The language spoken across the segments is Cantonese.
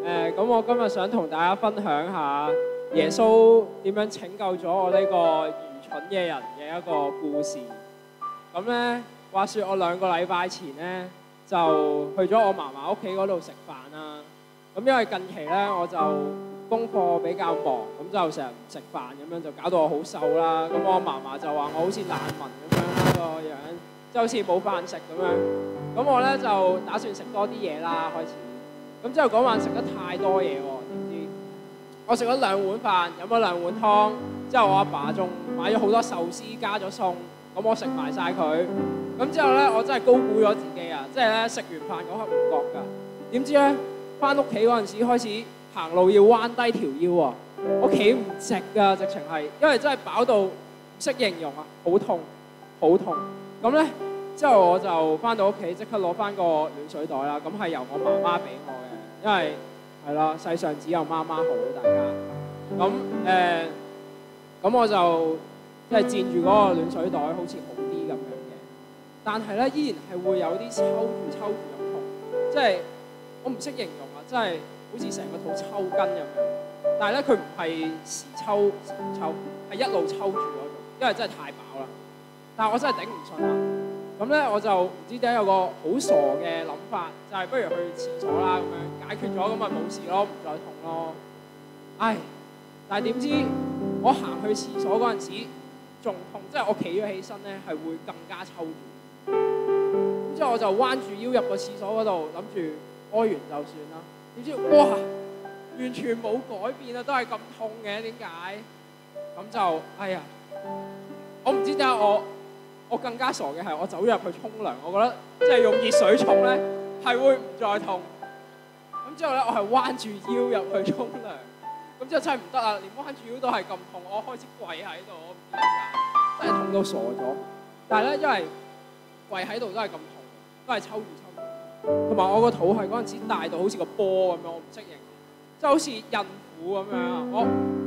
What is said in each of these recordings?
咁我今日想同大家分享下耶穌點樣拯救咗我呢個愚蠢嘅人嘅一個故事。咁咧，話說我2個禮拜前咧就去咗我嫲嫲屋企嗰度食飯啦。咁因為近期咧我就功課比較忙，咁就成日唔食飯咁樣，就搞到我好瘦啦。咁我嫲嫲就話我好似難民咁樣啦個樣，即係好似冇飯食咁樣。咁我咧就打算食多啲嘢啦，開始。咁之後嗰晚食得太多嘢喎，點知我食咗2碗飯，飲咗2碗湯，之後我阿爸仲買咗好多壽司加咗餸，咁我食埋晒佢。咁之後咧，我真係高估咗自己啊！即係咧食完飯嗰刻唔覺㗎，點知咧翻屋企嗰陣時開始行路要彎低條腰啊！我企唔直㗎，直情係，因為真係飽到唔識形容啊，好痛，好痛。咁咧之後我就翻到屋企即刻攞翻個暖水袋啦，咁係由我媽媽俾我嘅。因為係啦，世上只有媽媽好，大家咁我就即係佔住嗰個暖水袋，好似好啲咁樣嘅。但係咧，依然係會有啲抽住咁痛，即係我唔識形容啊，即係好似成個肚抽筋咁樣。但係咧，佢唔係時抽，係一路抽住嗰種，因為真係太飽啦。但係我真係頂唔順啦。咁咧我就唔知點解有個好傻嘅諗法，就係不如去廁所啦，咁樣解決咗，咁咪冇事咯，唔再痛咯。唉，但係點知我行去廁所嗰陣時仲痛，即係我企咗起身咧係會更加抽住。咁之後我就彎住腰入個廁所嗰度，諗住屙完就算啦。點知哇，完全冇改變啊，都係咁痛嘅，點解？咁就哎呀，我唔知點解我更加傻嘅係，我走咗入去沖涼，我覺得即係用熱水沖咧係會唔再痛。咁之後咧，我係彎住腰入去沖涼，咁之後真係唔得啦，連彎住腰都係咁痛，我開始跪喺度，我唔知點解，真係痛到傻咗。但係咧，因為跪喺度都係咁痛，都係抽住，同埋我個肚係嗰陣時大到好似個波咁樣，我唔適應，即係好似孕婦咁樣。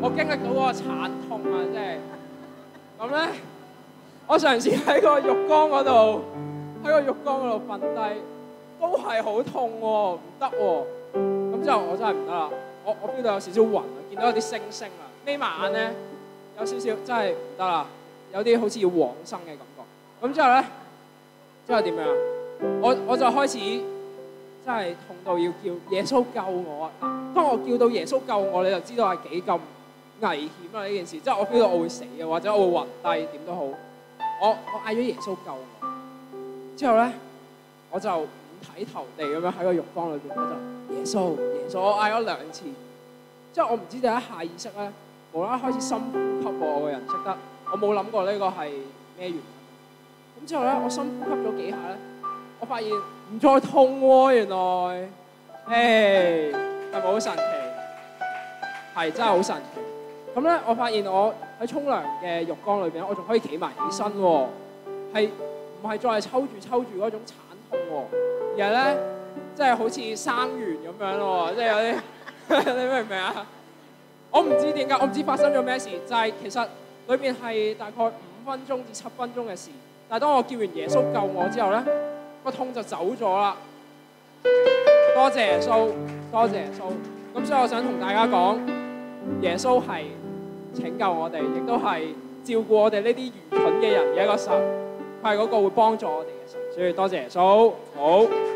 我經歷到嗰個產痛啊，即係咁咧。我嘗試喺個浴缸嗰度瞓低，都係好痛喎，唔得喎。咁之後我真係唔得啦，我 feel 到有少少暈啊，見到有啲星星啊，眯埋眼咧有少少真係唔得啦，有啲好似要往生嘅感覺。咁之後咧，之後點樣啊？我就開始真係痛到要叫耶穌救我啊！當我叫到耶穌救我，你就知道係幾咁危險啊！呢件事，即係我 feel 到我會死啊，或者我會暈低點都好。我嗌咗耶穌救我，之後咧我就五體投地咁樣喺個浴缸裏邊，我就耶穌，我嗌咗2次，之後我唔知點解下意識咧，無啦啦開始深呼吸喎，我個人識得，我冇諗過呢個係咩原因。咁之後咧，我深呼吸咗幾下咧，我發現唔再痛喎，原來，係咪好神奇？係真係好神奇。咁咧，我發現我喺沖涼嘅浴缸裏邊，我仲可以企埋起身喎，係唔係再係抽住嗰種慘痛喎？而係咧，即係好似生完咁樣咯，即係有啲你明唔明啊？我唔知點解，我唔知發生咗咩事，就係其實裏邊係大概5分鐘至7分鐘嘅事，但係當我叫完耶穌救我之後咧，個痛就走咗啦。多謝耶穌，多謝耶穌。咁所以我想同大家講，耶穌係拯救我哋，亦都係照顧我哋呢啲愚蠢嘅人嘅一個神，佢係嗰個會幫助我哋嘅神，所以多謝耶穌。好。